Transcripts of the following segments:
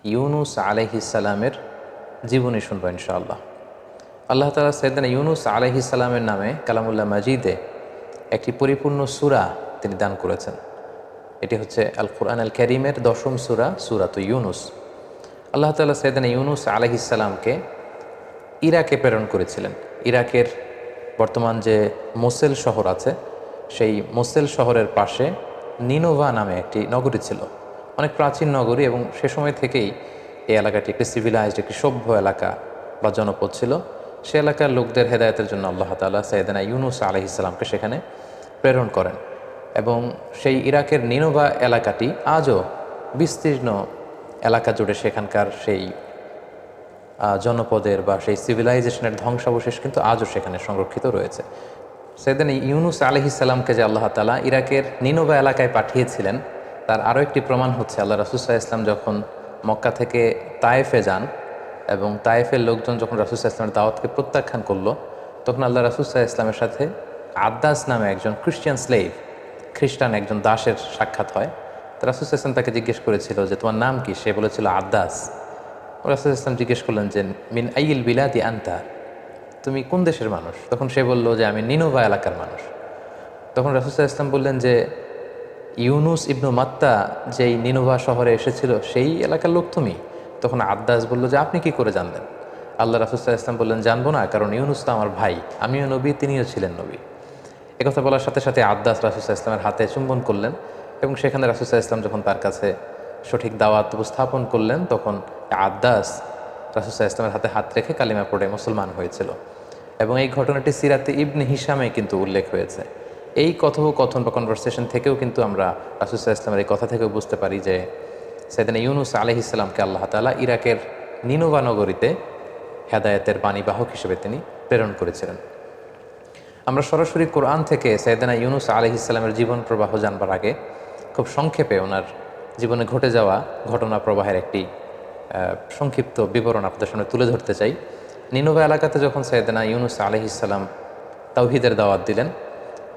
ইউনুস আলাইহিস সালামের জীবনী শুনবো ইনশাআল্লাহ। আল্লাহ তাআলা সাইয়েদনা ইউনুস আলাইহিস সালামের নামে কালামুল্লাহ মাজিদে একটি পরিপূর্ণ সূরা তিনি দান করেছেন। এটি হচ্ছে আল কুরআন আল কারীমের 10ম সূরা, সূরাতুল ইউনুস। আল্লাহ তাআলা সাইয়েদনা ইউনুস আলাইহিস সালামকে ইরাকে প্রেরণ করেছিলেন। ইরাকের বর্তমান যে মোসেল শহর আছে, সেই মোসেল শহরের পাশে নিনোভা নামে একটি নগরী ছিল, অনেক প্রাচীন নগরী, এবং সে সময় থেকেই এই এলাকাটি একটি সিভিলাইজড, একটি সভ্য এলাকা বা জনপদ ছিল। সে এলাকার লোকদের হেদায়েতের জন্য আল্লাহ তাআলা সাইয়েদনা ইউনুস আলাইহিস সালামকে সেখানে প্রেরণ করেন, এবং সেই ইরাকের নিনোভা এলাকাটি আজও বিস্তীর্ণ এলাকা জুড়ে সেখানকার সেই জনপদের বা সেই সিভিলাইজেশনের ধ্বংসাবশেষ কিন্তু আজও সেখানে সংরক্ষিত রয়েছে। সাইয়েদনা ইউনুস আলাইহিস সালামকে যে আল্লাহ তাআলা ইরাকের নিনোভা এলাকায় পাঠিয়েছিলেন, তার আরও একটি প্রমাণ হচ্ছে আল্লাহ রাসূল সাল্লাল্লাহু আলাইহি ওয়াসাল্লাম যখন মক্কা থেকে তায়েফে যান, এবং তায়েফের লোকজন যখন রাসূল সাল্লাল্লাহু আলাইহি ওয়াসাল্লামের দাওয়াতকে প্রত্যাখ্যান করলো, তখন আল্লাহ রাসূল সাল্লাল্লাহু আলাইহি ওয়াসাল্লামের সাথে আদ্দাস নামে একজন খ্রিস্টান স্লেভ, খ্রিস্টান একজন দাসের সাক্ষাৎ হয়। তো রাসূল সাল্লাল্লাহু আলাইহি ওয়াসাল্লাম তাকে জিজ্ঞেস করেছিল যে তোমার নাম কি? সে বলেছিল আদ্দাস। রাসূল সাল্লাল্লাহু আলাইহি ওয়াসাল্লাম জিজ্ঞেস করলেন যে মিন আইয়িল বিলাদি আনতা, তুমি কোন দেশের মানুষ? তখন সে বলল যে আমি নিনোভা এলাকার মানুষ। তখন রাসূল সাল্লাল্লাহু আলাইহি ওয়াসাল্লাম বললেন যে ইউনুস ইবনু মাত্তা যেই নিনোভা শহরে এসেছিল সেই এলাকার লোক তুমি? তখন আদ্দাস বলল যে আপনি কি করে জানলেন? আল্লাহ রাসূল সাল্লাল্লাহু আলাইহি ওয়াসাল্লাম বললেন জানবো না, কারণ ইউনুস তো আমার ভাই, আমিও নবী, তিনিও ছিলেন নবী। একথা বলার সাথে সাথে আদ্দাস রাসূল সাল্লাল্লাহু আলাইহি ওয়াসাল্লামের হাতে চুম্বন করলেন, এবং সেখানে রাসূল সাল্লাল্লাহু আলাইহি ওয়াসাল্লাম যখন তার কাছে সঠিক দাওয়াত উপস্থাপন করলেন, তখন আদ্দাস রাসূল সাল্লাল্লাহু আলাইহি ওয়াসাল্লামের হাতে হাত রেখে কালিমা পড়ে মুসলমান হয়েছিল। এবং এই ঘটনাটি সিরাতে ইবনে হিশামে কিন্তু উল্লেখ হয়েছে। এই কথোপকথন বা কনভারসেশন থেকেও কিন্তু আমরা রাসূল সাল্লাল্লাহু আলাইহি ওয়াসাল্লামের এই কথা থেকেও বুঝতে পারি যে সাইয়েদনা ইউনুস আলাইহিস সালামকে আল্লাহ তাআলা ইরাকের নিনোভা নগরীতে হেদায়েতের বাণীবাহক হিসেবে তিনি প্রেরণ করেছিলেন। আমরা সরাসরি কোরআন থেকে সাইয়েদনা ইউনুস আলাইহিস সালামের জীবন প্রবাহ জানবার আগে খুব সংক্ষেপে ওনার জীবনে ঘটে যাওয়া ঘটনা প্রবাহের একটি সংক্ষিপ্ত বিবরণ আপনাদের সামনে তুলে ধরতে চাই। নিনোভা এলাকাতে যখন সাইয়েদনা ইউনুস আলাইহিস সালাম তাওহীদের দাওয়াত দিলেন,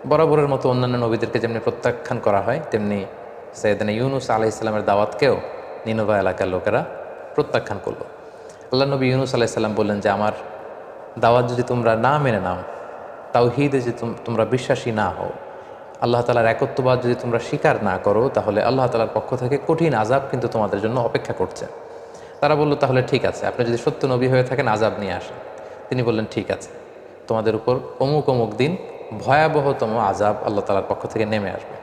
বরাবরের মতো অন্যান্য নবীদেরকে যেমনি প্রত্যাখ্যান করা হয়, তেমনি সাইয়েদনা ইউনুস আলাইহিস সালামের দাওয়াতকেও নিনোভা এলাকার লোকেরা প্রত্যাখ্যান করলো। আল্লাহ নবী ইউনুস আলাইহিস সালাম বললেন যে আমার দাওয়াত যদি তোমরা না মেনে নাও, তাওহীদে যদি তোমরা বিশ্বাসী না হও, আল্লাহ তাআলার একত্ববাদ যদি তোমরা স্বীকার না করো, তাহলে আল্লাহ তাআলার পক্ষ থেকে কঠিন আযাব কিন্তু তোমাদের জন্য অপেক্ষা করছে। তারা বলল তাহলে ঠিক আছে, আপনি যদি সত্য নবী হয়ে থাকেন আযাব নিয়ে আসেন। তিনি বললেন ঠিক আছে, তোমাদের উপর অমুক অমুক দিন ভয়াবহতম আযাব আল্লাহ তাআলার পক্ষ থেকে নেমে আসবে।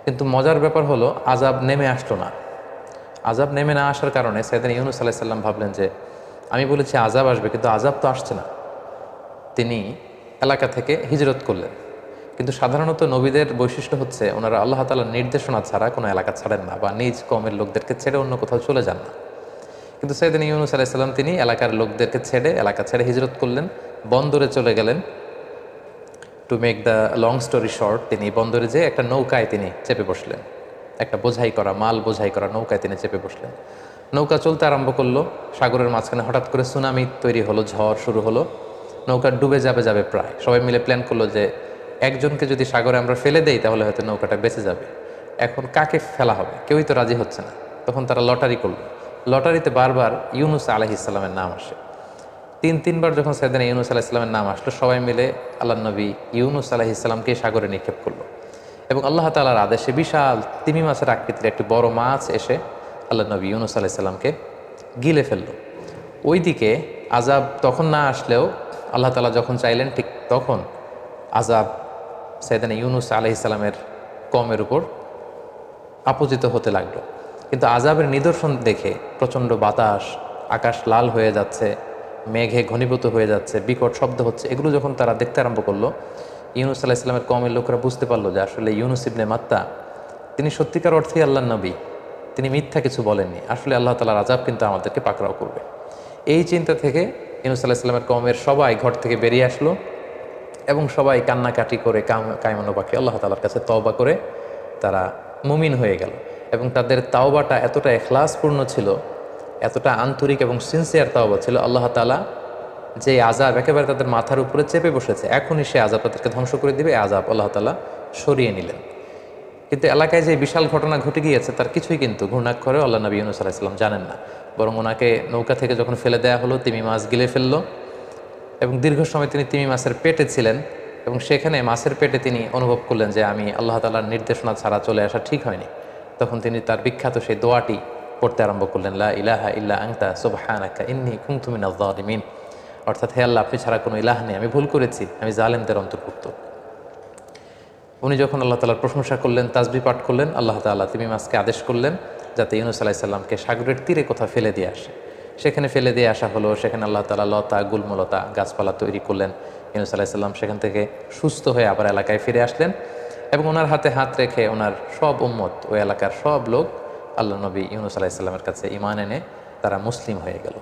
কিন্তু মজার ব্যাপার হলো আযাব নেমে আসলো না। আযাব নেমে না আসার কারণে সাইয়েদনা ইউনুস আলাইহিস সালাম ভাবলেন যে আমি বলেছি আযাব আসবে, কিন্তু আযাব তো আসছে না। তিনি এলাকা থেকে হিজরত করলেন। কিন্তু সাধারণত নবীদের বৈশিষ্ট্য হচ্ছে ওনারা আল্লাহ তাআলার নির্দেশনা ছাড়া কোনো এলাকা ছাড়েন না, বা নিজ কওমের লোকদেরকে ছেড়ে অন্য কোথাও চলে যান না। কিন্তু সাইয়েদনা ইউনুস আলাইহিস সালাম তিনি এলাকার লোকদেরকে ছেড়ে, এলাকা ছেড়ে হিজরত করলেন, বন্দরে চলে গেলেন। To make the long story short, তিনি বন্দরে যেয়ে একটা নৌকায় তিনি চেপে বসলেন, একটা বোঝাই করা মাল বোঝাই করা নৌকায় তিনি চেপে বসলেন। নৌকা চলতে আরম্ভ করলো, সাগরের মাঝখানে হঠাৎ করে সুনামি তৈরি হলো, ঝড় শুরু হলো, নৌকা ডুবে যাবে প্রায়। সবাই মিলে প্ল্যান করলো যে একজনকে যদি সাগরে আমরা ফেলে দেই তাহলে হয়তো নৌকাটা বেঁচে যাবে। এখন কাকে ফেলা হবে? কেউই তো রাজি হচ্ছে না। তখন তারা লটারি করলো। লটারিতে বারবার ইউনুস আলাইহিস সালামের নাম আসে। তিনবার যখন সাইয়েদনা ইউনুস আলাইহিস সালামের নাম আসলো, সবাই মিলে আল্লাহর নবী ইউনুস আলাইহিস সালামকে সাগরে নিক্ষেপ করলো, এবং আল্লাহ তাআলার আদেশে বিশাল তিমি মাছের আকৃতির একটি বড় মাছ এসে আল্লাহর নবী ইউনুস আলাইহিস সালামকে গিলে ফেললো। ওইদিকে আযাব তখন না আসলেও আল্লাহ তাআলা যখন চাইলেন ঠিক তখন আযাব সাইয়েদনা ইউনুস আলাইহিস সালামের কওমের উপর আপতিত হতে লাগলো। কিন্তু আযাবের নিদর্শন দেখে প্রচণ্ড বাতাস, আকাশ লাল হয়ে যাচ্ছে, মেঘে ঘনীভূত হয়ে যাচ্ছে, বিকট শব্দ হচ্ছে, এগুলো যখন তারা দেখতে আরম্ভ করলো, ইউনুস আলাইহিস সালামের কওমের লোকেরা বুঝতে পারলো যে আসলে ইউনুস ইবনে মাত্তা তিনি সত্যিকার অর্থেই আল্লাহর নবী, তিনি মিথ্যা কিছু বলেননি, আসলে আল্লাহ তাআলার আযাব কিন্তু আমাদেরকে পাকড়াও করবে। এই চিন্তা থেকে ইউনুস আলাইহিস সালামের কওমের সবাই ঘর থেকে বেরিয়ে আসলো, এবং সবাই কান্নাকাটি করে কায়মানুবাকে আল্লাহ তাআলার কাছে তওবা করে তারা মুমিন হয়ে গেল। এবং তাদের তাওবাটা এতটা ইখলাসপূর্ণ ছিল, এতটা আন্তরিক এবং সিনসিয়ার তাওবা ছিল, আল্লাহ তাআলা যে আযাব একেবারে তাদের মাথার উপরে চেপে বসেছে, এখনই সে আযাব তাদেরকে ধ্বংস করে দিবে, আযাব আল্লাহ তাআলা সরিয়ে নিলেন। কিন্তু এলাকায় যে বিশাল ঘটনা ঘটে গিয়েছে তার কিছুই কিন্তু ঘূর্ণাক্ষরেও আল্লাহ নবী ইউনূস আলাইহিস সালাম জানেন না। বরং ওনাকে নৌকা থেকে যখন ফেলে দেওয়া হলো, তিমি মাছ গিলে ফেললো এবং দীর্ঘ সময় তিনি তিমি মাছের পেটে ছিলেন এবং সেখানে মাছের পেটে তিনি অনুভব করলেন যে আমি আল্লাহ তাআলার নির্দেশনা ছাড়া চলে আসা ঠিক হয়নি। তখন তিনি তার বিখ্যাত সেই দোয়াটি পড়তে আরম্ভ করলেন, লা ইলাহা ইল্লা আনতা সুবহানাকা ইন্নী কুনতু মিনাজ জালিমিন। অর্থাৎ, হে আল্লাহ, আপনি ছাড়া কোনো ইলাহ নেই, আমি ভুল করেছি, আমি জালেমদের অন্তর্ভুক্ত। উনি যখন আল্লাহ তাআলার প্রশংসা করলেন, তাসবিহ পাঠ করলেন, আল্লাহ তাআলা তিমি মাছকে আদেশ করলেন যাতে ইউনূস আলাইহিস সালামকে সাগরের তীরে কোথাও ফেলে দিয়ে আসে। সেখানে ফেলে দিয়ে আসা হলো। সেখানে আল্লাহ তাআলা লতা, গুল্মলতা, গাছপালা তৈরি করলেন। ইউনূস আলাইহিস সালাম সেখান থেকে সুস্থ হয়ে আবার এলাকায় ফিরে আসলেন এবং ওনার হাতে হাত রেখে ওনার সব উম্মত, ওই এলাকার সব লোক আল্লাহ নবী ইউনূস আলাইহিস সালামের কাছে ঈমান এনে তারা মুসলিম হয়ে গেল।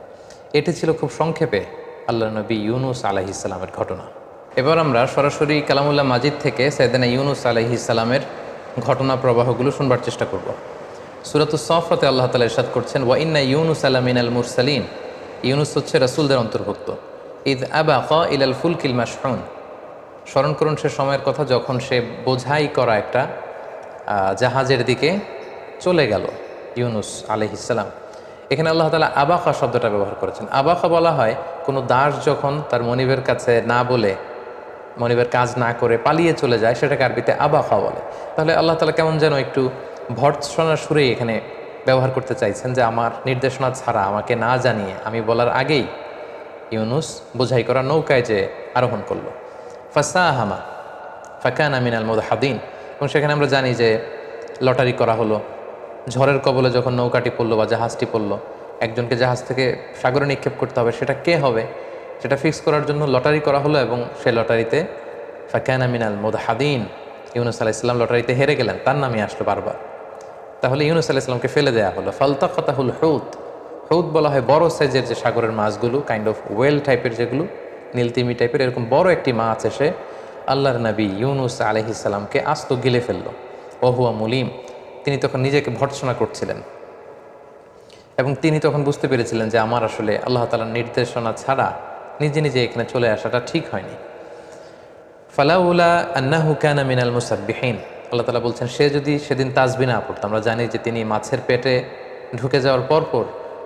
এটি ছিল খুব সংক্ষেপে আল্লাহ নবী ইউনূস আলাইহিস সালামের ঘটনা। এবার আমরা সরাসরি কালামুল্লাহ মাজিদ থেকে সাইয়েদনা ইউনূস আলাইহিস সালামের ঘটনা প্রবাহগুলো শুনবার চেষ্টা করব। সূরাতুস সাফফাতে আল্লাহ তাআলা ইরশাদ করছেন, ওয়া ইন্না ইউনুস আলা মিনাল মুরসালিন। ইউনুস হচ্ছে রাসূলদের অন্তর্ভুক্ত। ইদ আবাকা ইলাল ফুলকিল মাশহুন। স্মরণ করুন সে সময়ের কথা যখন সে বোঝাই করা একটা জাহাজের দিকে চলে গেল ইউনুস আলাইহিস সালাম। এখানে আল্লাহ তাআলা আবাকা শব্দটা ব্যবহার করেছেন। আবাকা বলা হয় কোনো দাস যখন তার মনিবের কাছে না বলে, মনিবের কাজ না করে পালিয়ে চলে যায়, সেটাকে আরবিতে আবাকা বলে। তাহলে আল্লাহ তাআলা কেমন যেন একটু ভর্ৎসনার সুরেই এখানে ব্যবহার করতে চাইছেন যে আমার নির্দেশনা ছাড়া, আমাকে না জানিয়ে, আমি বলার আগেই ইউনুস বোঝাই করা নৌকায় যে আরোহণ করলো। ফাসাহামা ফাকানা মিনাল মুদহাদিন। এবং সেখানে আমরা জানি যে লটারি করা হলো। ঝড়ের কবলে যখন নৌকাটি পড়লো বা জাহাজটি পড়লো, একজনকে জাহাজ থেকে সাগরে নিক্ষেপ করতে হবে, সেটা কে হবে সেটা ফিক্স করার জন্য লটারি করা হলো এবং সে লটারিতে ফাকানা মিনাল মুদহাদিন, ইউনুস আলাইহিস সালাম লটারিতে হেরে গেলেন, তার নামই আসলো বারবার। তাহলে ইউনুস আলাইহিস সালামকে ফেলে দেওয়া হলো। ফালতাকাতাহুল হুত। হুত বলা হয় বড় সাইজের যে সাগরের মাছগুলো, কাইন্ড অফ ওয়েল টাইপের, যেগুলো নীলতিমি টাইপের, এরকম বড় একটি মাছ এসে আল্লাহর নবী ইউনুস আলাইহিস সালামকে আস্ত গিলে ফেললো। ওহুয়া মুলিম। তিনি তখন নিজেকে ভর্ৎসনা করছিলেন এবং তিনি তখন বুঝতে পেরেছিলেন যে আমার আসলে আল্লাহ তাআলার নির্দেশনা ছাড়া নিজে নিজে এখানে চলে আসাটা ঠিক হয়নি। ফালাউলা আন্নাহু কানা মিনাল মুসাব্বিহিন। আল্লাহ তাআলা বলছেন, সে যদি সেদিন তাসবিহ না পড়তো। আমরা জানি যে তিনি মাছের পেটে ঢুকে যাওয়ার পরপর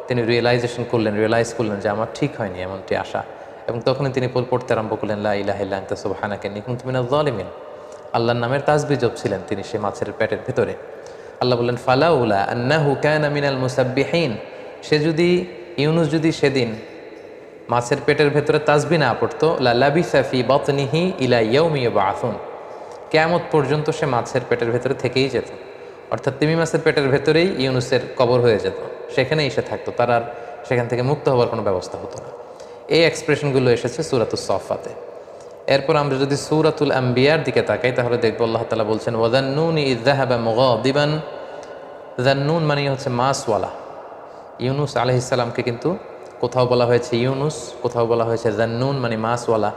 তিনি রিয়েলাইজ করলেন যে আমার ঠিক হয়নি এমনটি আশা, এবং তখনই তিনি পড়তে আরম্ভ করলেন, লা ইলাহা ইল্লা আনতা সুবহানাকা ইন্নী কুনতু মিনাজ জালিমিন। আল্লাহর নামের তাসবিহ জপছিলেন তিনি সে মাছের পেটের ভেতরে। আল্লাহ বললেন, ফালাউলা আন্নাহু কানা মিনাল মুসাব্বিহিন। ইউনুস যদি সেদিন মাছের পেটের ভেতরে তাসবিহ না পড়তো, লা লাবিসা ফি বাতনিহি ইলা ইয়াউমি ইউবআসুন। কিয়ামত পর্যন্ত সে মাছের পেটের ভেতরে থেকেই যেত। অর্থাৎ তিমি মাছের পেটের ভেতরেই ইউনুসের কবর হয়ে যেত, সেখানেই সে থাকতো, তার আর সেখান থেকে মুক্ত হওয়ার কোনো ব্যবস্থা হতো না। এই এক্সপ্রেশনগুলো এসেছে সূরাতুস সাফফাতে। এরপর আমরা যদি সূরাতুল আম্বিয়ার দিকে তাকাই তাহলে দেখব আল্লাহ তাআলা বলছেন, ওয়াযান্নুনি ইয যাহাবা মুগাদিবান। যান্নুন মানে হচ্ছে মাছওয়ালা। ইউনুস আলাইহিস সালামকে কিন্তু কোথাও বলা হয়েছে ইউনুস, কোথাও বলা হয়েছে যান্নুন মানে মাছওয়ালা,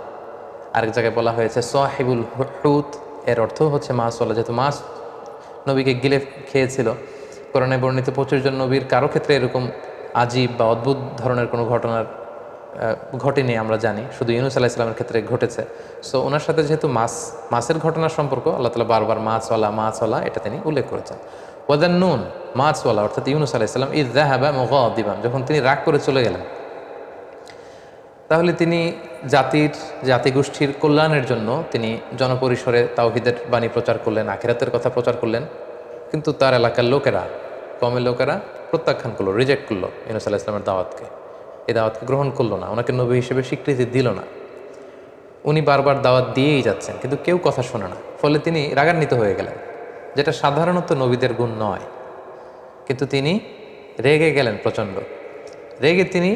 আরেক জায়গায় বলা হয়েছে সাহিবুল হুত, এর অর্থ হচ্ছে মাছওয়ালা। যেহেতু মাছ নবীকে গিলে খেয়েছিল, কোরআনে বর্ণিত 25 জন নবীর কারো ক্ষেত্রে এরকম আজীব বা অদ্ভুত ধরনের কোনো ঘটেনি আমরা জানি, শুধু ইউনুস আলাইহিস সালামের ক্ষেত্রে ঘটেছে। সো ওনার সাথে যেহেতু মাছের ঘটনার সম্পর্ক, আল্লাহ তাআলা বারবার মাছওয়ালা এটা তিনি উল্লেখ করেছেন। ওয়াযান্নুন মাছওয়ালা অর্থাৎ ইউনুস আলাইহিস সালাম ইয যাহাবা মুগাদিবান, যখন তিনি রাগ করে চলে গেলেন, তাহলে তিনি জাতিগোষ্ঠীর কল্যাণের জন্য তিনি জনপরিসরে তাওহীদের বাণী প্রচার করলেন, আখিরাতের কথা প্রচার করলেন। কিন্তু তার এলাকার লোকেরা, কমের লোকেরা প্রত্যাখ্যান করলো, রিজেক্ট করলো ইউনুস আলাইহিস সালামের দাওয়াতকে। এই দাওয়াতকে গ্রহণ করলো না, ওনাকে নবী হিসেবে স্বীকৃতি দিল না। উনি বারবার দাওয়াত দিয়েই যাচ্ছেন কিন্তু কেউ কথা শোনে না। ফলে তিনি রাগান্বিত হয়ে গেলেন, যেটা সাধারণত নবীদের গুণ নয়। কিন্তু তিনি রেগে গেলেন প্রচণ্ড। রেগে তিনি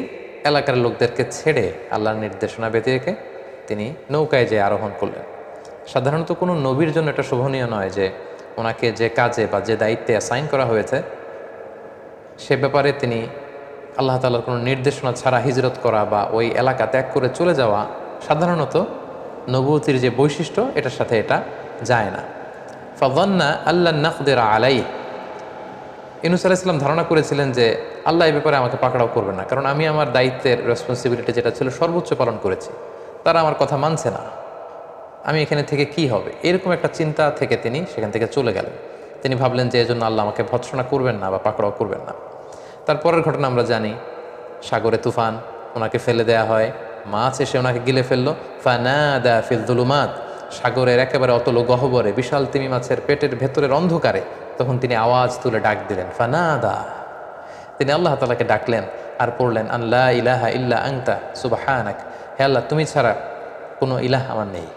এলাকার লোকদেরকে ছেড়ে আল্লাহর নির্দেশনা ব্যতি রেখে তিনি নৌকায় যেয়ে আরোহণ করলেন। সাধারণত কোনো নবীর জন্য এটা শোভনীয় নয় যে ওনাকে যে কাজে বা যে দায়িত্বে অ্যাসাইন করা হয়েছে সে ব্যাপারে তিনি আল্লাহ তাআলার কোনো নির্দেশনা ছাড়া হিজরত করা বা ওই এলাকা ত্যাগ করে চলে যাওয়া সাধারণত নবুয়তির যে বৈশিষ্ট্য এটার সাথে এটা যায় না। ফাযান্না আল্লা নাকদির আলাইহি। ইউনুস আলাইহিস সালাম ধারণা করেছিলেন যে আল্লাহ এই ব্যাপারে আমাকে পাকড়াও করবেন না, কারণ আমি আমার দায়িত্বের রেসপন্সিবিলিটি যেটা ছিল সর্বোচ্চ পালন করেছি, তারা আমার কথা মানছে না, আমি এখানে থেকে কি হবে, এরকম একটা চিন্তা থেকে তিনি সেখান থেকে চলে গেলেন। তিনি ভাবলেন যে এজন্য আল্লাহ আমাকে ভৎসনা করবেন না বা পাকড়াও করবেন না। তারপরের ঘটনা আমরা জানি, সাগরে তুফান, ওনাকে ফেলে দেয়া হয়, মাছ এসে ওনাকে গিলে ফেললো। ফানাদা ফিল যুলুমাত, সাগরের একেবারে অতল গহ্বরে বিশাল তিমি মাছের পেটের ভেতরের অন্ধকারে তখন তিনি আওয়াজ তুলে ডাক দিলেন, ফানাদা, তিনি আল্লাহ তাআলাকে ডাকলেন আর পড়লেন, আল্লাহ ইলাহা ইল্লা আনতা সুবহানাক, হে আল্লাহ তুমি ছাড়া কোনো ইলাহ আমার নেই,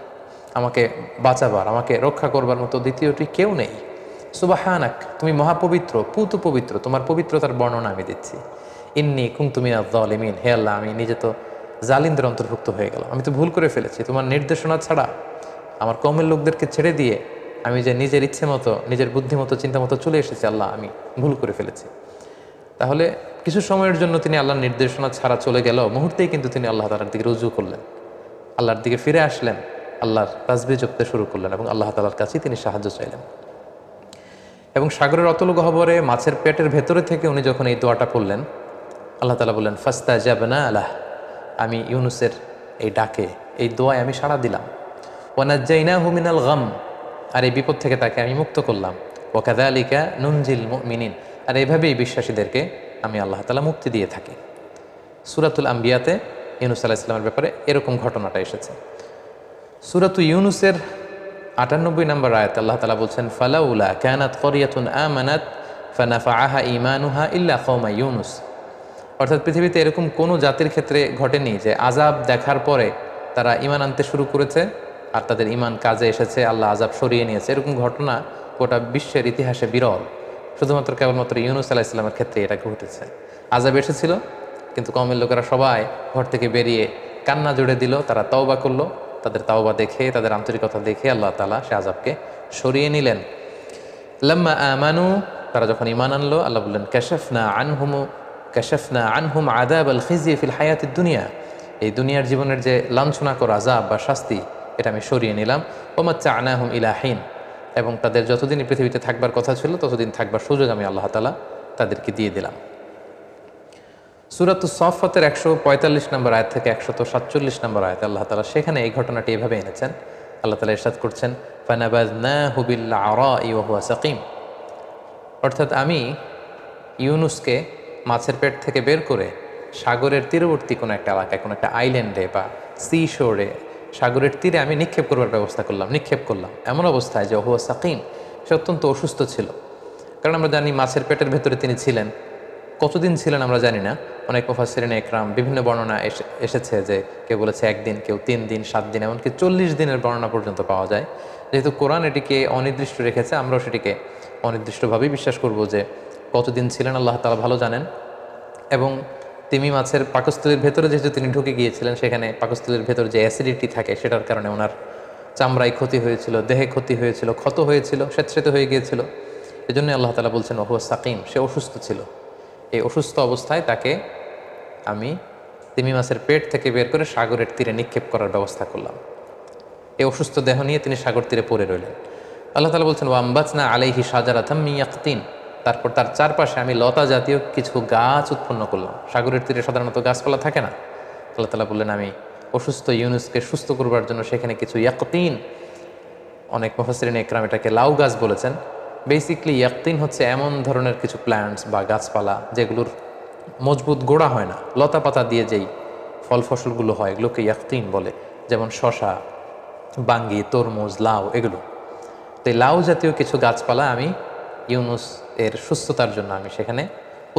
আমাকে বাঁচাবার, আমাকে রক্ষা করবার মতো দ্বিতীয়টি কেউ নেই। সুবহানাক, তুমি মহাপবিত্র, পুত পবিত্র, তোমার পবিত্রতার বর্ণনা আমি দিচ্ছি। ইন্নী কুনতু মিনাজ জালিমিন, হে আল্লাহ আমি নিজে তো জালিমদের অন্তর্ভুক্ত হয়ে গেলাম, আমি তো ভুল করে ফেলেছি, তোমার নির্দেশনা ছাড়া আমার কওমের লোকদেরকে ছেড়ে দিয়ে আমি যে নিজের ইচ্ছে মতো, নিজের বুদ্ধি মতো, চিন্তা মতো চলে এসেছি, আল্লাহ আমি ভুল করে ফেলেছি। তাহলে কিছু সময়ের জন্য তিনি আল্লাহর নির্দেশনা ছাড়া চলে গেল, মুহূর্তেই কিন্তু তিনি আল্লাহ তাআলার দিকে রুজু করলেন, আল্লাহর দিকে ফিরে আসলেন, আল্লাহর তাসবিহ জপতে শুরু করলেন এবং আল্লাহ তাআলার কাছেই তিনি সাহায্য চাইলেন। এবং সাগরের অতল গহ্বরে মাছের পেটের ভেতরে থেকে উনি যখন এই দোয়াটা পড়লেন, আল্লাহ তাআলা বললেন, ফাস্তাজাবনা লাহ, আমি ইউনুসের এই ডাকে, এই দোয়ায় আমি সাড়া দিলাম। ওয়ানাজ্জাইনাহু মিনাল গাম, আর এই বিপদ থেকে তাকে আমি মুক্ত করলাম। ওয়াকাযালিকা নুনজিল মুমিনিন, আর এইভাবেই বিশ্বাসীদেরকে আমি আল্লাহ তাআলা মুক্তি দিয়ে থাকি। সূরাতুল আম্বিয়াতে ইউনুস আলাইহিস সালামের ব্যাপারে এরকম ঘটনাটা এসেছে। সূরাতু ইউনুসের ৯৮ নম্বর আয়াত আল্লাহ তাআলা বলছেন, ফালাউলা কানাত ক্বরিয়াতুন আমানাত ফানাফাআহা ঈমানুহা ইল্লা কওমা ইউনুস, অর্থাৎ পৃথিবীতে এরকম কোনো জাতির ক্ষেত্রে ঘটেনি যে আযাব দেখার পরে তারা ঈমান আনতে শুরু করেছে আর তাদের ঈমান কাজে এসেছে, আল্লাহ আযাব সরিয়ে নিয়েছে। এরকম ঘটনা গোটা বিশ্বের ইতিহাসে বিরল, শুধুমাত্র কেবলমাত্র ইউনুস আলাইহিস সালামের ক্ষেত্রে এটা ঘটেছে। আযাব এসেছিল কিন্তু কওমের লোকেরা সবাই ঘর থেকে বেরিয়ে কান্না জুড়ে দিল, তারা তওবা করলো, তাদের তাওবা দেখে, তাদের আন্তরিকতা দেখে আল্লাহ তাআলা সে আযাবকে সরিয়ে নিলেন। লাম্মা আমানু, তারা যখন ঈমান আনলো, আল্লাহ বললেন, কাশাফনা আনহুম আযাবাল খিজি ফিল হায়াতিদ দুনিয়া, এই দুনিয়ার জীবনের যে লাঞ্ছনাকর আযাব বা শাস্তি, এটা আমি সরিয়ে নিলাম। ওমাত্তা'নাহুম ইলা হিন, এবং তাদের যতদিন পৃথিবীতে থাকবার কথা ছিল ততদিন থাকবার সুযোগ আমি আল্লাহ তাআলা তাদেরকে দিয়ে দিলাম। সূরাতুস সাফফাতের ১৪৫ নম্বর আয়াত থেকে ১৪৭ নম্বর আয়াতে আল্লাহ তাআলা সেখানে এই ঘটনাটি এভাবে এনেছেন। আল্লাহ তাআলা ইরশাদ করছেন, ফানাবাযনাহু বিল আরাই ওয়া হুয়া সাকিম, অর্থাৎ আমি ইউনুসকে মাছের পেট থেকে বের করে সাগরের তীরবর্তী কোনো একটা এলাকায়, কোনো একটা আইল্যান্ডে বা সি শোরে, সাগরের তীরে আমি নিক্ষেপ করবার ব্যবস্থা করলাম, নিক্ষেপ করলাম এমন অবস্থায় যে হুয়া সাকিম, সে অত্যন্ত অসুস্থ ছিল। কারণ আমরা জানি মাছের পেটের ভেতরে তিনি ছিলেন, কতদিন ছিলেন আমরা জানি না। অনেক মুফাসসিরিনে একরাম বিভিন্ন বর্ণনা এসেছে যে কেউ বলেছে 1 দিন, কেউ 3 দিন, 7 দিন, এমনকি 40 দিনের বর্ণনা পর্যন্ত পাওয়া যায়। যেহেতু কোরআন এটিকে অনির্দিষ্ট রেখেছে, আমরাও সেটিকে অনির্দিষ্টভাবেই বিশ্বাস করব যে কতদিন ছিলেন আল্লাহ তাআলা ভালো জানেন। এবং তিমি মাছের পাকস্থলীর ভেতরে যেহেতু তিনি ঢুকে গিয়েছিলেন, সেখানে পাকস্থলীর ভেতর যে অ্যাসিডিটি থাকে সেটার কারণে ওনার চামড়ায় ক্ষতি হয়েছিল, দেহে ক্ষতি হয়েছিল, ক্ষত হয়েছিল, স্বেচ্ছায়িত হয়ে গিয়েছিল। এজন্য আল্লাহ তাআলা বলছেন ওহুয়া সাকিম, সে অসুস্থ ছিল। এই অসুস্থ অবস্থায় তাকে আমি তিমি মাছের পেট থেকে বের করে সাগরের তীরে নিক্ষেপ করার ব্যবস্থা করলাম। এই অসুস্থ দেহ নিয়ে তিনি সাগর তীরে পড়ে রইলেন। আল্লাহ তাআলা বলছেন, ওয়াম্বাতনা আলাইহি শাজারাতাম মিন ইয়াকতিন, তারপর তার চারপাশে আমি লতা জাতীয় কিছু গাছ উৎপন্ন করলাম। সাগরের তীরে সাধারণত গাছপালা থাকে না। আল্লাহ তাআলা বললেন, আমি অসুস্থ ইউনুসকে সুস্থ করবার জন্য সেখানে কিছু ইয়াকতিন, অনেক মুফাসসিরিনে ইকরাম এটাকে লাউ গাছ বলেছেন। বেসিকলি ইয়াকতিন হচ্ছে এমন ধরনের কিছু প্ল্যান্টস বা গাছপালা যেগুলোর মজবুত গোড়া হয় না, লতা পাতা দিয়ে যেই ফল ফসলগুলো হয় এগুলোকে ইয়াকতিন বলে, যেমন শশা, বাঙ্গি, তরমুজ, লাউ, এগুলো। তো এই লাউ জাতীয় কিছু গাছপালা আমি ইউনুস এর সুস্থতার জন্য আমি সেখানে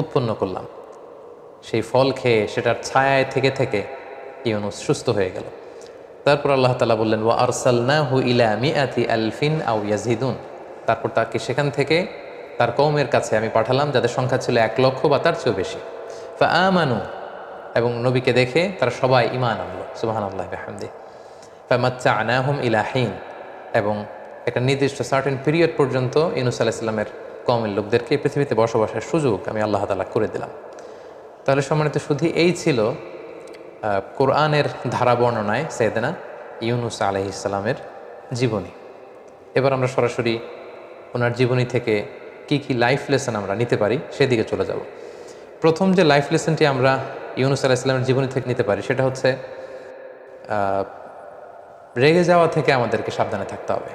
উৎপন্ন করলাম। সেই ফল খেয়ে সেটার ছায়ায় থেকে থেকে ইউনুস সুস্থ হয়ে গেল। তারপর আল্লাহ তাআলা বললেন, ওয়া আরসালনাহু ইলা মিআতি আলফিন আও ইয়াজিদুন, তারপর তাকে সেখান থেকে তার কওমের কাছে আমি পাঠালাম যাদের সংখ্যা ছিল 1,00,000 বা তার চেয়েও বেশি। ফাআমানু, এবং নবীকে দেখে তারা সবাই ঈমান আনলো। সুবহানাল্লাহি বিহামদিহি। ফামাত্তা'নাহুম ইলা হিন, এবং একটা নির্দিষ্ট সার্টেন পিরিয়ড পর্যন্ত ইউনুস আলাইহিস সালামের কওমের লোকদেরকে পৃথিবীতে বসবাসের সুযোগ আমি আল্লাহ তাআলা করে দিলাম। তাহলে সম্মানিত শুধু এই ছিল কোরআনের ধারা বর্ণনায় সাইয়েদনা ইউনুস আলাইহিস সালামের জীবনী। এবার আমরা সরাসরি ওনার জীবনী থেকে কি কি লাইফ লেসন আমরা নিতে পারি সেদিকে চলে যাব। প্রথম যে লাইফ লেসনটি আমরা ইউনুস আলাইহিস সালামের জীবনী থেকে নিতে পারি সেটা হচ্ছে রেগে যাওয়া থেকে আমাদেরকে সাবধানে থাকতে হবে।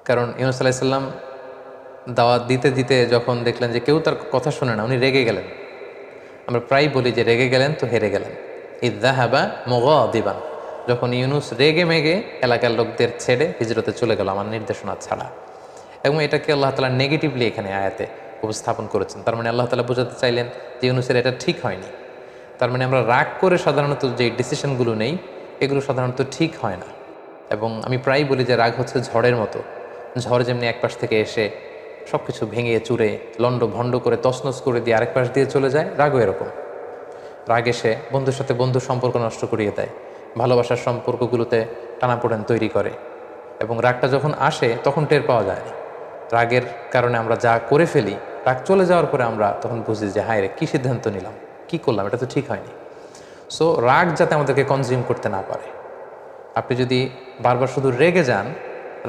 কারণ ইউনুস আলাইহিস সালাম দাওয়াত দিতে দিতে যখন দেখলেন যে কেউ তার কথা শুনে না, উনি রেগে গেলেন। আমরা প্রায় বলি যে রেগে গেলেন তো হেরে গেলেন। ইদ্দাহাবা মুগাদিবান, যখন ইউনুস রেগে মেগে এলাকার লোকদের ছেড়ে হিজরতে চলে গেল আমার নির্দেশনা ছাড়া। এবং এটাকে আল্লাহ তাআলা নেগেটিভলি এখানে আয়াতে উপস্থাপন করেছেন। তার মানে আল্লাহ তাআলা বোঝাতে চাইলেন যে ইউনুসের এটা ঠিক হয়নি। তার মানে আমরা রাগ করে সাধারণত যে ডিসিশনগুলো নেই এগুলো সাধারণত ঠিক হয় না। এবং আমি প্রায় বলি যে রাগ হচ্ছে ঝড়ের মতো। ঝড় যেমনি এক পাশ থেকে এসে সব কিছু ভেঙে চুরে লণ্ড ভণ্ড করে তছনছ করে দিয়ে আরেক পাশ দিয়ে চলে যায়, রাগও এরকম। রাগ এসে বন্ধুর সাথে বন্ধুর সম্পর্ক নষ্ট করিয়ে দেয়, ভালোবাসার সম্পর্কগুলোতে টানাপোড়েন তৈরি করে। এবং রাগটা যখন আসে তখন টের পাওয়া যায় না। রাগের কারণে আমরা যা করে ফেলি, রাগ চলে যাওয়ার পরে আমরা তখন বুঝি যে হায় রে, কী সিদ্ধান্ত নিলাম, কী করলাম, এটা তো ঠিক হয়নি। সো রাগ যাতে আমাদেরকে কনজিউম করতে না পারে। আপনি যদি বারবার শুধু রেগে যান,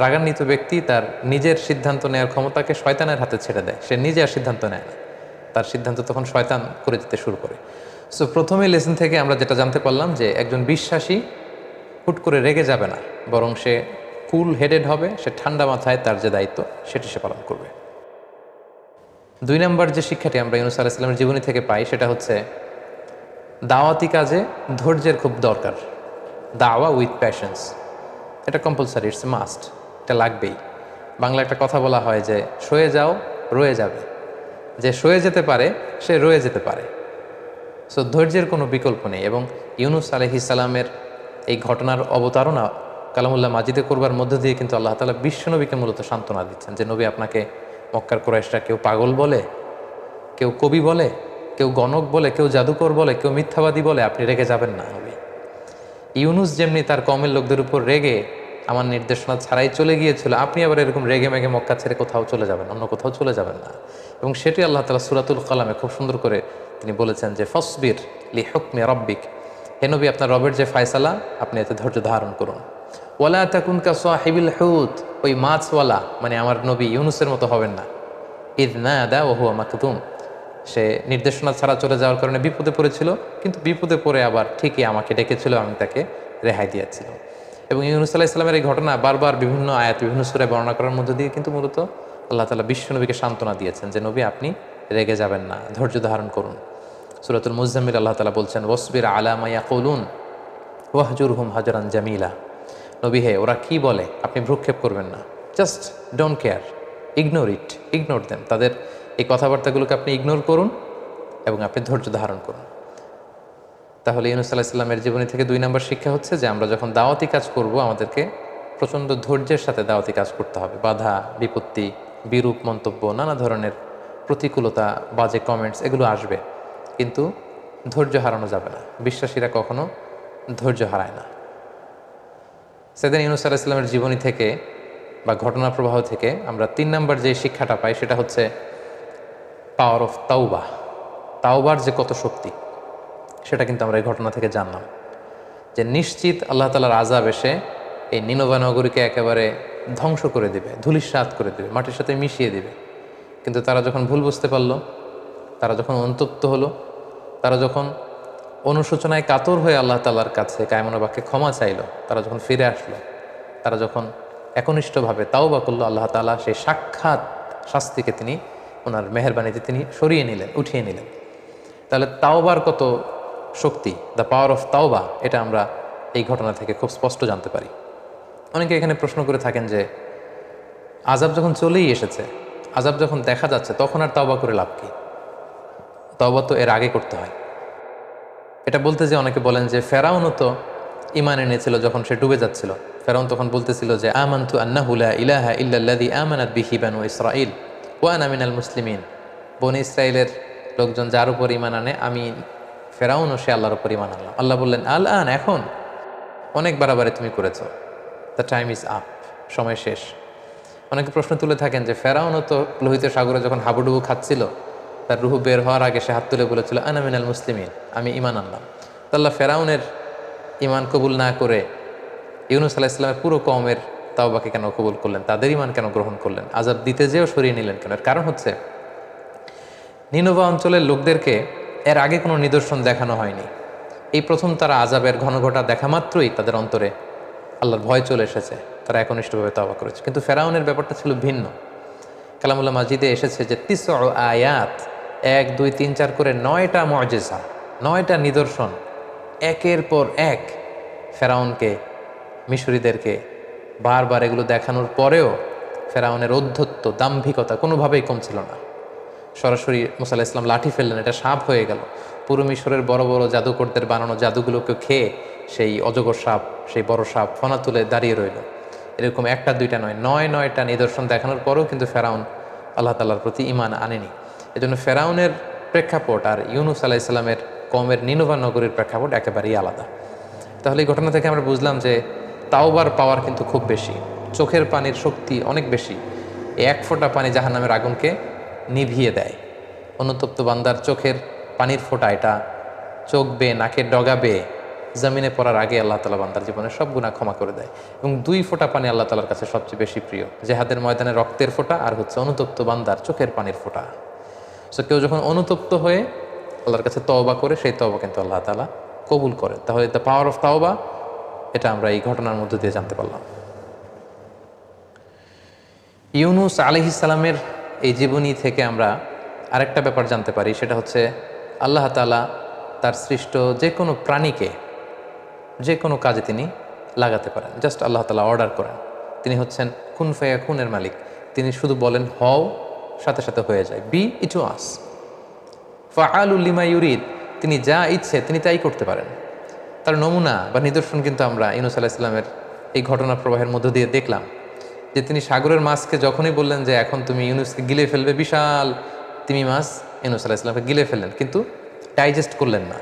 রাগান্বিত ব্যক্তি তার নিজের সিদ্ধান্ত নেওয়ার ক্ষমতাকে শয়তানের হাতে ছেড়ে দেয়। সে নিজে আর সিদ্ধান্ত নেয় না, তার সিদ্ধান্ত তখন শয়তান করে দিতে শুরু করে। সো প্রথমে লেসন থেকে আমরা যেটা জানতে পারলাম যে একজন বিশ্বাসী হুট করে রেগে যাবে না, বরং সে কুল হেডেড হবে, সে ঠান্ডা মাথায় তার যে দায়িত্ব সেটি সে পালন করবে। 2 নম্বর যে শিক্ষাটি আমরা ইউনূস আলাইহিস সালামের জীবনী থেকে পাই সেটা হচ্ছে দাওয়াতি কাজে ধৈর্যের খুব দরকার। দাওয়া উইথ প্যাশনস, এটা কম্পালসারি, ইটস মাস্ট, এটা লাগবেই। বাংলা একটা কথা বলা হয় যে সয়ে যাও রয়ে যাবে। যে সয়ে যেতে পারে সে রয়ে যেতে পারে। সো ধৈর্যের কোনো বিকল্প নেই। এবং ইউনূস আলাইহিস সালামের এই ঘটনার অবতারণা কালামুল্লাহ মাজিদে করবার মধ্য দিয়ে কিন্তু আল্লাহ তাআলা বিশ্বনবীকে মূলত সান্ত্বনা দিচ্ছেন যে নবী, আপনাকে মক্কার কুরাইশরা কেউ পাগল বলে, কেউ কবি বলে, কেউ গণক বলে, কেউ জাদুকর বলে, কেউ মিথ্যাবাদী বলে, আপনি রেগে যাবেন না নবী। ইউনূস যেমনি তার কওমের লোকদের উপর রেগে আমার নির্দেশনা ছাড়াই চলে গিয়েছিল, আপনি আবার এরকম রেগে মেগে মক্কা ছেড়ে কোথাও চলে যাবেন, অন্য কোথাও চলে যাবেন না। এবং সেটি আল্লাহ তাআলা সূরাতুল কালামে খুব সুন্দর করে তিনি বলেছেন যে ফসবির লি হুকমি রাব্বিক, হে নবী, আপনার রবের যে ফয়সালা আপনি এতে ধৈর্য ধারণ করুন। ওয়ালা তাকুন কা সাহিবিল হুত, ওই মাছওয়ালা মানে আমার নবী ইউনূসের মতো হবেন না। ইয নাদা ওয়া হুয়া মাকদুম, সে নির্দেশনা ছাড়া চলে যাওয়ার কারণে বিপদে পড়েছিল, কিন্তু বিপদে পড়ে আবার ঠিকই আমাকে ডেকেছিল, আমি তাকে রেহাই দিয়েছিলাম। এবং ইউনূস আলাইহিস সালামের এই ঘটনা বারবার বিভিন্ন আয়াত বিভিন্ন সূরায় বর্ণনা করার মধ্য দিয়ে কিন্তু মূলত আল্লাহ তাআলা বিশ্বনবীকে সান্ত্বনা দিয়েছেন যে নবী, আপনি রেগে যাবেন না, ধৈর্য ধারণ করুন। সূরাতুল মুজাম্মিল আল্লাহ তাআলা বলছেন ওয়াসবির আলা মা ইয়াকুলুন ওয়াহজুরহুম হাজরান জামিলা, নবী হে, ওরা কি বলে আপনি ভ্রুক্ষেপ করবেন না, just don't care, ignore them, তাদের এই কথাবার্তাগুলোকে আপনি ইগনোর করুন এবং আপনি ধৈর্য ধারণ করুন। তাহলে ইউনূস আলাইহিস সালামের জীবনী থেকে 2 নম্বর শিক্ষা হচ্ছে যে আমরা যখন দাওয়াতি কাজ করব আমাদেরকে প্রচণ্ড ধৈর্যের সাথে দাওয়াতি কাজ করতে হবে। বাধা বিপত্তি, বিরূপ মন্তব্য, নানা ধরনের প্রতিকূলতা, বাজে কমেন্টস এগুলো আসবে, কিন্তু ধৈর্য হারানো যাবে না। বিশ্বাসীরা কখনো ধৈর্য হারায় না। সেদিন ইউনূস আলাইহিস সালামের জীবনী থেকে বা ঘটনা প্রবাহ থেকে আমরা 3 নম্বর যে শিক্ষাটা পাই সেটা হচ্ছে পাওয়ার অফ তাওবা। তাওবার যে কত শক্তি সেটা কিন্তু আমরা এই ঘটনা থেকে জানলাম। যে নিশ্চিত আল্লাহ তাআলার আযাব এসে এই নিনভা নগরীকে একেবারে ধ্বংস করে দেবে, ধূলিসাৎ করে দেবে, মাটির সাথে মিশিয়ে দেবে। কিন্তু তারা যখন ভুল বুঝতে পারলো, তারা যখন অনুতপ্ত হলো, তারা যখন অনুশোচনায় কাতর হয়ে আল্লাহ তাআলার কাছে কায়মনা বাক্যে ক্ষমা চাইলো, তারা যখন ফিরে আসলো, তারা যখন একনিষ্ঠভাবে তাওবা করলো, আল্লাহ তাআলা সেই সাক্ষাৎ শাস্তিকে তিনি ওনার মেহেরবানিতে তিনি সরিয়ে নিলেন, উঠিয়ে নিলেন। তাহলে তাওবার কত শক্তি, দ্য পাওয়ার অফ তাওবা, এটা আমরা এই ঘটনা থেকে খুব স্পষ্ট জানতে পারি। অনেকে এখানে প্রশ্ন করে থাকেন যে আযাব যখন চলেই এসেছে, আযাব যখন দেখা যাচ্ছে, তখন আর তাওবা করে লাভ কি? তাওবা তো এর আগে করতে হয়। এটা বলতে যে অনেকে বলেন যে ফেরাউনও তো ঈমান এনেছিল যখন সে ডুবে যাচ্ছিল। ফেরাউন তখন বলতেছিল যে আমানতু আন্নাহু লা ইলাহা ইল্লাল্লাযী আমানাত বিহি বানু ইসরাঈল ওয়া আনা মিনাল মুসলিমিন। বনি ইসরাইলের লোকজন যার উপর ঈমান আনে, আমি ফেরাউনও সে আল্লাহর উপর ঈমান আনলাম। আল্লাহ বললেন আল আন, এখন অনেক বাড়াবাড়ি তুমি করেছো, দ্য টাইম ইজ আপ, সময় শেষ। অনেকে প্রশ্ন তুলে থাকেন যে ফেরাউনও তো লোহিত সাগরে যখন হাবুডুবু খাচ্ছিল, তার রুহু বের হওয়ার আগে সে হাত তুলে বলেছিল আনা মিনাল মুসলিমিন, আমি ঈমান আনলাম। তো আল্লাহ ফেরাউনের ঈমান কবুল না করে ইউনূস আলাইহিস সালামের পুরো কওমের তাওবাকে কেন কবুল করলেন, তাদের ঈমান কেন গ্রহণ করলেন, আযাব দিতে যেও সরিয়ে নিলেন কেন? এর কারণ হচ্ছে নিনভা অঞ্চলের লোকদেরকে এর আগে কোনো নিদর্শন দেখানো হয়নি। এই প্রথম তারা আযাবের ঘনঘটা দেখা মাত্রই তাদের অন্তরে আল্লাহর ভয় চলে এসেছে, তারা একনিষ্ঠভাবে তাওবা করেছে। কিন্তু ফেরাউনের ব্যাপারটা ছিল ভিন্ন, কালামুল্লাহ মাজিদে এসেছে যে ৯ আয়াত, ১ ২ ৩ ৪ করে ৯টা মুআজিজা, ৯টা নিদর্শন একের পর এক ফেরাউনকে, মিশরীদেরকে বারবার এগুলো দেখানোর পরেও ফেরাউনের ঔদ্ধত্য, দাম্ভিকতা কোনোভাবেই কমছিল না। সরাসরি মুসা আলাইহিস সালাম লাঠি ফেললেন, এটা সাপ হয়ে গেল। পুরো মিশরের বড় বড় জাদুকরদের বানানো জাদুগুলোকে খেয়ে সেই অজগর সাপ, সেই বড় সাপ ফনা তুলে দাঁড়িয়ে রইল। এরকম একটা দুইটা নয়, ৯টা নিদর্শন দেখানোর পরেও কিন্তু ফেরাউন আল্লাহ তাআলার প্রতি ঈমান আনেনি। এজন্য ফেরাউনের প্রেক্ষাপট আর ইউনুস আলাইহিস সালামের কওমের নিনভা নগরীর প্রেক্ষাপট একেবারেই আলাদা। তাহলে এই ঘটনা থেকে আমরা বুঝলাম যে তাওবার পাওয়ার কিন্তু খুব বেশি, চোখের পানির শক্তি অনেক বেশি। এক ফোঁটা পানি জাহান্নামের আগুনকে নিভিয়ে দেয়। অনুতপ্ত বান্দার চোখের পানির ফোঁটা, এটা চোখ বেয়ে, নাকের ডগা বেয়ে জমিনে পড়ার আগে আল্লাহ তাআলা বান্দার জীবনের সব গুনাহ ক্ষমা করে দেয়। এবং ২ ফোঁটা পানি আল্লাহ তাআলার কাছে সবচেয়ে বেশি প্রিয়, জেহাদের ময়দানে রক্তের ফোঁটা আর হচ্ছে অনুতপ্ত বান্দার চোখের পানির ফোঁটা। সো কেউ যখন অনুতপ্ত হয়ে আল্লাহর কাছে তওবা করে, সেই তওবা কিন্তু আল্লাহ তাআলা কবুল করে। তাহলে দ্য পাওয়ার অফ তাওবা, এটা আমরা এই ঘটনার মধ্য দিয়ে জানতে পারলাম। ইউনুস আলাইহিস সালামের এই জীবনী থেকে আমরা আরেকটা ব্যাপার জানতে পারি, সেটা হচ্ছে আল্লাহ তাআলা তার সৃষ্ট যে কোনো প্রাণীকে যে কোনো কাজে তিনি লাগাতে পারেন। জাস্ট আল্লাহ তাআলা অর্ডার করেন। তিনি হচ্ছেন কুন ফায়াকুনের মালিক। তিনি শুধু বলেন হও, সাথে সাথে হয়ে যায়। বি ইট ওয়াজ ফাআলুল লিমা ইউরিদ, তিনি যা ইচ্ছে তিনি তাই করতে পারেন। তার নমুনা বা নিদর্শন কিন্তু আমরা ইউনুস আলাইহিস সালামের এই ঘটনা প্রবাহের মধ্য দিয়ে দেখলাম, যে তিনি সাগরের মাছকে যখনই বললেন যে এখন তুমি ইউনুসকে গিলে ফেলবে, বিশাল তিমি মাছ ইউনুস আলাইহিস সালামকে গিলে ফেললেন, কিন্তু ডাইজেস্ট করলেন না।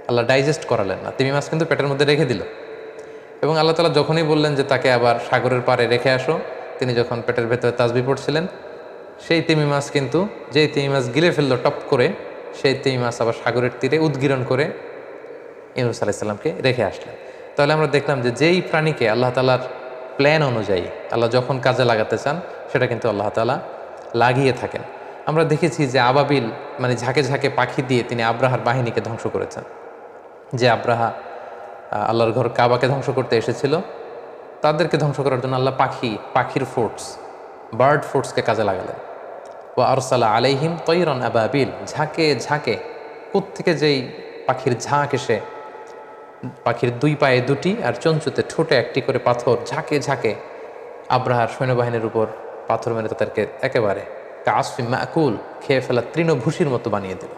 আল্লাহ ডাইজেস্ট করালেন না, তিমি মাছ কিন্তু পেটের মধ্যে রেখে দিল। এবং আল্লাহ তাআলা যখনই বললেন যে তাকে আবার সাগরের পাড়ে রেখে আসো, তিনি যখন পেটের ভেতরে তাসবিহ পড়ছিলেন, সেই তিমি মাছ কিন্তু, যেই তিমি মাছ গিলে ফেললো টপ করে, সেই তিমি মাছ আবার সাগরের তীরে উদ্গীরণ করে ইউনুস আলাইহিস সালামকে রেখে আসলেন। তাহলে আমরা দেখলাম যে যেই প্রাণীকে আল্লাহ তাআলার প্ল্যান অনুযায়ী আল্লাহ যখন কাজে লাগাতে চান, সেটা কিন্তু আল্লাহ তাআলা লাগিয়ে থাকেন। আমরা দেখেছি যে আবাবিল, মানে ঝাঁকে ঝাঁকে পাখি দিয়ে তিনি আব্রাহার বাহিনীকে ধ্বংস করেছেন। যে আব্রাহা আল্লাহর ঘর কাবাকে ধ্বংস করতে এসেছিল, তাদেরকে ধ্বংস করার জন্য আল্লাহ পাখির ফোর্স, বার্ড ফোর্সকে কাজে লাগালেন। ও আরসালা আলাইহিম তৈরন আবাবিল, ঝাঁকে ঝাঁকে কোত্থেকে যেই পাখির ঝাঁক এসে, পাখির ২ পায়ে ২টি আর চঞ্চুতে ঠোঁটে ১টি করে পাথর ঝাঁকে ঝাঁকে আব্রাহার সৈন্যবাহিনীর উপর পাথর মেরে তাদেরকে একেবারে কাসফি মাকুল, খেয়ে ফেলা তৃণভূষির মতো বানিয়ে দিল।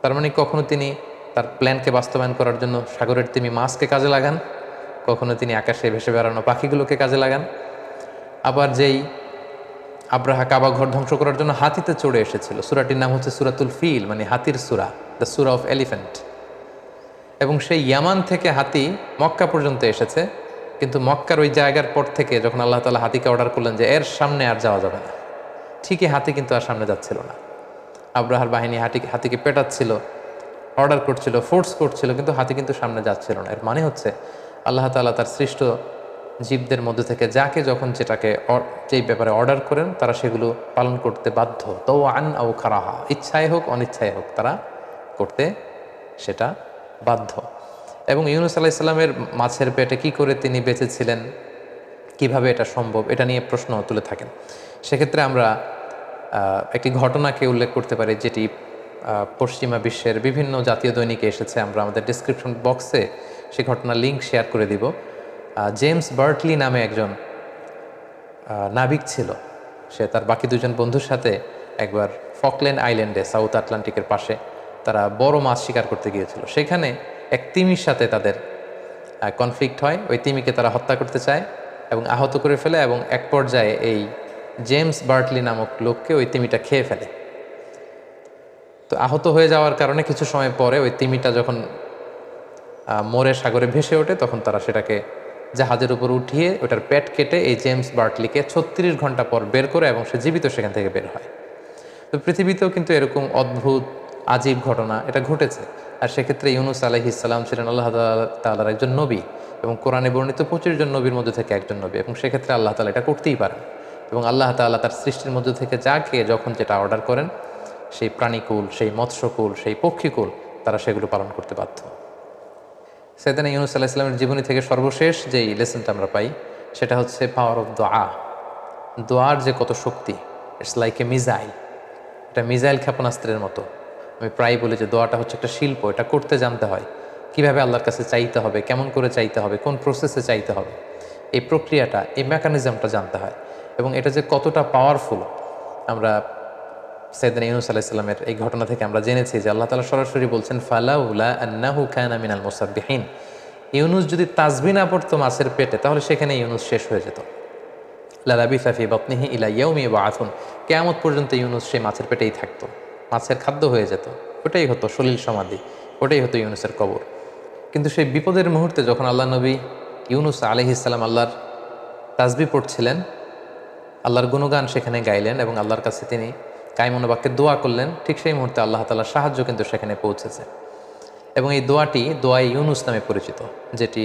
তার মানে কখনো তিনি তার প্ল্যানকে বাস্তবায়ন করার জন্য সাগরের তিমি মাছকে কাজে লাগান, কখনো তিনি আকাশে ভেসে বেড়ানো পাখিগুলোকে কাজে লাগান। আবার যেই আব্রাহা কাবা ঘর ধ্বংস করার জন্য হাতিতে চড়ে এসেছিল, সূরাটির নাম হচ্ছে সূরাতুল ফিল, মানে হাতির সূরা, দ্য সূরা অফ এলিফ্যান্ট। এবং সেই ইয়ামান থেকে হাতি মক্কা পর্যন্ত এসেছে, কিন্তু মক্কার ওই জায়গার পর থেকে যখন আল্লাহ তাআলা হাতিকে অর্ডার করলেন যে এর সামনে আর যাওয়া যাবে না, ঠিকই হাতি কিন্তু আর সামনে যাচ্ছিল না। আব্রাহার বাহিনী হাতিকে পেটাচ্ছিল, অর্ডার করছিল, ফোর্স করছিল, কিন্তু হাতি কিন্তু সামনে যাচ্ছিল না। এর মানে হচ্ছে আল্লাহ তাআলা তার সৃষ্ট জীবদের মধ্যে থেকে যাকে যখন যেই ব্যাপারে অর্ডার করেন, তারা সেগুলো পালন করতে বাধ্য। তাওআন আও কারাহা, ইচ্ছায় হোক অনিচ্ছায় হোক, তারা করতে সেটা বাধ্য। এবং ইউনুস আলাইহিস সালামের মাছের পেটে কি করে তিনি বেঁচেছিলেন, কিভাবে এটা সম্ভব, এটা নিয়ে প্রশ্ন তুলে থাকেন। সেক্ষেত্রে আমরা একটি ঘটনাকে উল্লেখ করতে পারি, যেটি পশ্চিমা বিশ্বের বিভিন্ন জাতীয় দৈনিকে এসেছে। আমরা আমাদের ডিসক্রিপশন বক্সে সেই ঘটনার লিঙ্ক শেয়ার করে দিব। জেমস বার্টলি নামে একজন নাবিক ছিল। সে তার বাকি 2জন বন্ধুর সাথে একবার ফকল্যান্ড আইল্যান্ডে, সাউথ আটলান্টিকের পাশে, তারা বড় মাছ শিকার করতে গিয়েছিল। সেখানে এক তিমির সাথে তাদের কনফ্লিক্ট হয়। ওই তিমিকে তারা হত্যা করতে চায় এবং আহত করে ফেলে, এবং এক পর্যায়ে এই জেমস বার্টলি নামক লোককে ওই তিমিটা খেয়ে ফেলে। তো আহত হয়ে যাওয়ার কারণে কিছু সময় পরে ওই তিমিটা যখন মরে সাগরে ভেসে ওঠে, তখন তারা সেটাকে জাহাজের উপর উঠিয়ে ওটার পেট কেটে এই জেমস বার্টলিকে 36 ঘন্টা পর বের করে, এবং সে জীবিত সেখান থেকে বের হয়। তো পৃথিবীতেও কিন্তু এরকম অদ্ভুত আজীব ঘটনা এটা ঘটেছে। আর সেক্ষেত্রে ইউনুস আলাইহিস সালাম ছিলেন আল্লাহ তাআলার একজন নবী, এবং কোরআনে বর্ণিত 25 জন নবীর মধ্যে থেকে একজন নবী, এবং সেক্ষেত্রে আল্লাহ তাআলা এটা করতেই পারেন। এবং আল্লাহ তাআলা তার সৃষ্টির মধ্যে থেকে যাকে যখন যেটা অর্ডার করেন, সেই প্রাণীকুল, সেই মৎস্যকুল, সেই পক্ষীকুল, তারা সেগুলো পালন করতে বাধ্য। সাইয়েদনা ইউনুস আলাইহিস সালামের জীবনী থেকে সর্বশেষ যেই লেসনটা আমরা পাই, সেটা হচ্ছে পাওয়ার অফ দোয়া। দোয়ার যে কত শক্তি, ইটস লাইক এ মিজাইল, এটা মিজাইল ক্ষেপণাস্ত্রের মতো। আমি প্রায় বলি যে দোয়াটা হচ্ছে একটা শিল্প, এটা করতে জানতে হয়, কিভাবে আল্লাহর কাছে চাইতে হবে, কেমন করে চাইতে হবে, কোন প্রসেসে চাইতে হবে, এই প্রক্রিয়াটা, এই মেকানিজমটা জানতে হয়। এবং এটা যে কতটা পাওয়ারফুল আমরা সাইয়েদনা ইউনূস আলাইহিস সালামের এই ঘটনা থেকে আমরা জেনেছি যে আল্লাহ তাআলা সরাসরি বলছেন ফালাউলা আন্নাহু কানা মিনাল মুসাব্বিহিন, ইউনূস যদি তাসবিহ না পড়তো মাছের পেটে তাহলে সেখানে ইউনূস শেষ হয়ে যেত। লাবিসা ফি বাতনিহি ইলা ইয়াউমি ইউবআথুন, কিয়ামত পর্যন্ত ইউনূস সেই মাছের পেটেই থাকতো, মাছের খাদ্য হয়ে যেত। ওটাই হতো সলিল সমাধি, ওটাই হতো ইউনূসের কবর। কিন্তু সেই বিপদের মুহূর্তে যখন আল্লাহ নবী ইউনূস আলাইহিস সালাম আল্লাহর তাসবিহ পড়ছিলেন, আল্লাহর গুণগান সেখানে গাইলেন এবং আল্লাহর কাছে তিনি কায়মনোবাক্যে দোয়া করলেন, ঠিক সেই মুহূর্তে আল্লাহ তাআলার সাহায্য কিন্তু সেখানে পৌঁছেছে। এবং এই দোয়াটি দোয়াই ইউনূস নামে পরিচিত, যেটি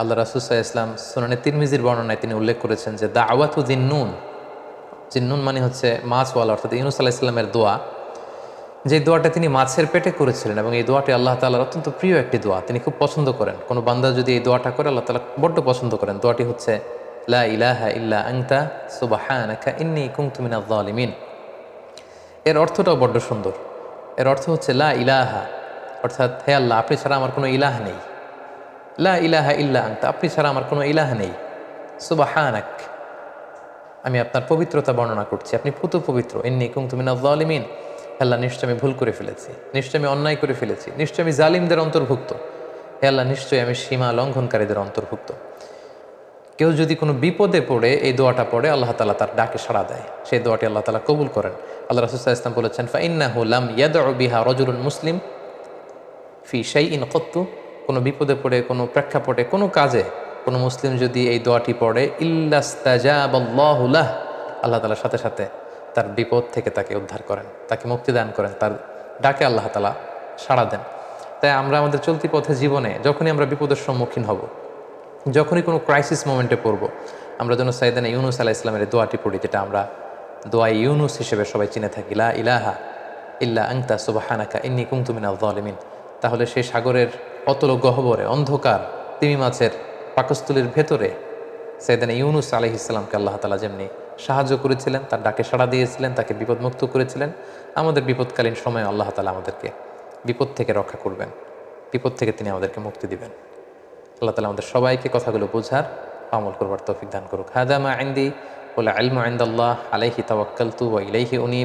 আল্লাহ রাসূল সাল্লাল্লাহু আলাইহি ওয়াসাল্লাম সুনানে তিরমিজির বর্ণনায় তিনি উল্লেখ করেছেন যে দাওয়াতু যিন্নুন, যিন্নুন মানে হচ্ছে মাছওয়ালা, অর্থাৎ ইউনূস আলাইহিস সালামের দোয়া, যে দোয়াটা তিনি মাছের পেটে করেছিলেন। এবং এই দোয়াটি আল্লাহ তাআলার অত্যন্ত প্রিয় একটি দোয়া, তিনি খুব পছন্দ করেন। কোনো বান্দা যদি এই দোয়াটা করে আল্লাহ তাআলা বড্ড পছন্দ করেন। দোয়াটি হচ্ছে লা ইলাহা ইল্লা আনতা সুবহানাকা ইন্নী কুনতু মিনাজ জালিমিন। এর অর্থটাও বড্ড সুন্দর। এর অর্থ হচ্ছে লা ইলাহা, অর্থাৎ হে আল্লাহ আপনি ছাড়া আমার কোনো ইলাহ নেই। লা ইলাহা ইল্লা আনতা, আপনি ছাড়া আমার কোনো ইলাহ নেই। সুবহানাক, আমি আপনার পবিত্রতা বর্ণনা করছি, আপনি পুত পবিত্র। ইন্নী কুনতু মিনাজ জালিমিন, আল্লাহ নিশ্চয় আমি ভুল করে ফেলেছি, নিশ্চয় আমি অন্যায় করে ফেলেছি, নিশ্চয় আমি জালিমদের অন্তর্ভুক্ত। হে আল্লাহ নিশ্চয়ই আমি সীমা লঙ্ঘনকারীদের অন্তর্ভুক্ত। কেউ যদি কোনো বিপদে পড়ে এই দোয়াটা পড়ে আল্লাহ তাআলা তার ডাকে সাড়া দেয়, সেই দোয়াটি আল্লাহ তাআলা কবুল করেন। আল্লাহ রাসূল সাল্লাল্লাহু আলাইহি ওয়াসাল্লাম বলেছেন ফাইন্নাহু লাম ইয়াদউ বিহা রাজুলুন মুসলিম ফি শাইইন কত্তু, কোনো বিপদে পড়ে, কোনো প্রেক্ষাপটে, কোনো কাজে কোনো মুসলিম যদি এই দোয়াটি পড়ে ইল্লাস্তাজাবাল্লাহু লাহ, আল্লাহ তাআলা সাথে সাথে তার বিপদ থেকে তাকে উদ্ধার করেন, তাকে মুক্তি দান করেন, তার ডাকে আল্লাহ তাআলা সাড়া দেন। তাই আমরা আমাদের চলতি পথে জীবনে যখনই আমরা বিপদের সম্মুখীন হব, যখনই কোনো ক্রাইসিস মোমেন্টে পড়ব, আমরা যেন সাইয়েদনা ইউনূস আলাইহিস সালামের এই দোয়াটি পড়ি, যেটা আমরা দোয়া ইউনূস হিসেবে সবাই চিনে থাকি, লা ইলাহা ইল্লা আনতা সুবহানাকা ইন্নী কুনতু মিনাজ জালিমিন। তাহলে সেই সাগরের অতল গহ্বরে অন্ধকার তিমি মাছের পাকস্থলীর ভেতরে সাইয়েদনা ইউনূস আলাইহিস সালামকে আল্লাহ তাআলা যেমনি সাহায্য করেছিলেন, তার ডাকে সাড়া দিয়েছিলেন, তাকে বিপদমুক্ত করেছিলেন, আমাদের বিপদকালীন সময়ে আল্লাহ তাআলা আমাদেরকে বিপদ থেকে রক্ষা করবেন, বিপদ থেকে তিনি আমাদেরকে মুক্তি দিবেন। আল্লাহ তাআলা আমাদের সবাইকে কথাগুলো বোঝার, আমল করবার তৌফিক দান করুক। হাদা মা ইনদি ওয়াল ইলমু ইনদাল্লাহ আলাইহি তাওয়াক্কালতু ওয়া ইলাইহি উনীব।